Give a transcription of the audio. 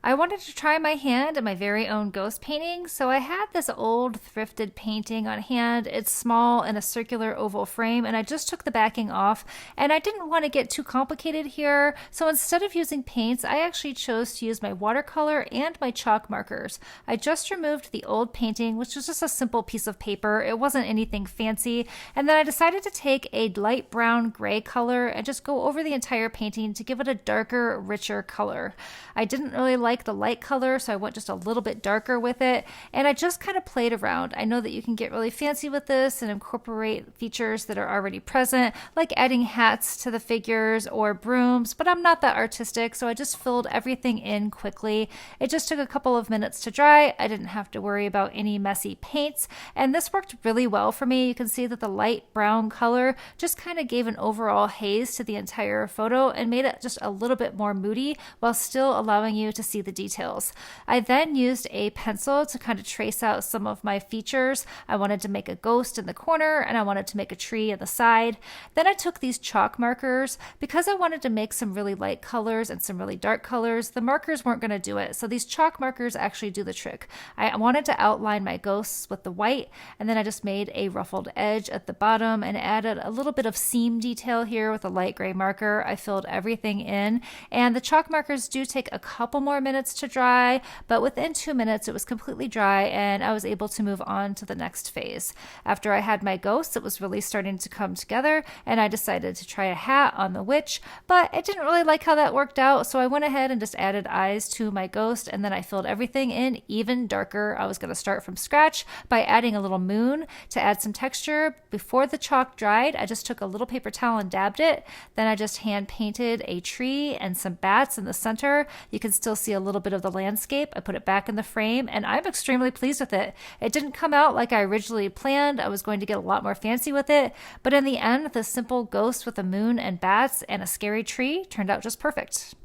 I wanted to try my hand at my very own ghost painting, so I had this old thrifted painting on hand. It's small in a circular oval frame, and I just took the backing off, and I didn't want to get too complicated here, so instead of using paints, I actually chose to use my watercolor and my chalk markers. I just removed the old painting, which was just a simple piece of paper. It wasn't anything fancy, and then I decided to take a light brown gray color and just go over the entire painting to give it a darker, richer color. I didn't really like the light color, so I went just a little bit darker with it, and I just kind of played around. I know that you can get really fancy with this and incorporate features that are already present, like adding hats to the figures or brooms, but I'm not that artistic, so I just filled everything in quickly. It just took a couple of minutes to dry. I didn't have to worry about any messy paints, and this worked really well for me. You can see that the light brown color just kind of gave an overall haze to the entire photo and made it just a little bit more moody while still allowing you to see the details. I then used a pencil to kind of trace out some of my features. I wanted to make a ghost in the corner and I wanted to make a tree in the side. Then I took these chalk markers because I wanted to make some really light colors and some really dark colors. The markers weren't going to do it, so these chalk markers actually do the trick. I wanted to outline my ghosts with the white, and then I just made a ruffled edge at the bottom and added a little bit of seam detail here with a light gray marker. I filled everything in, and the chalk markers do take a couple more minutes to dry, but within 2 minutes it was completely dry and I was able to move on to the next phase. After I had my ghosts, it was really starting to come together, and I decided to try a hat on the witch, but I didn't really like how that worked out, so I went ahead and just added eyes to my ghost, and then I filled everything in even darker. I was going to start from scratch by adding a little moon to add some texture. Before the chalk dried, I just took a little paper towel and dabbed it. Then I just hand painted a tree and some bats in the center. You can still see a little bit of the landscape. I put it back in the frame, and I'm extremely pleased with it. It didn't come out like I originally planned. I was going to get a lot more fancy with it, but in the end, the simple ghost with a moon and bats and a scary tree turned out just perfect.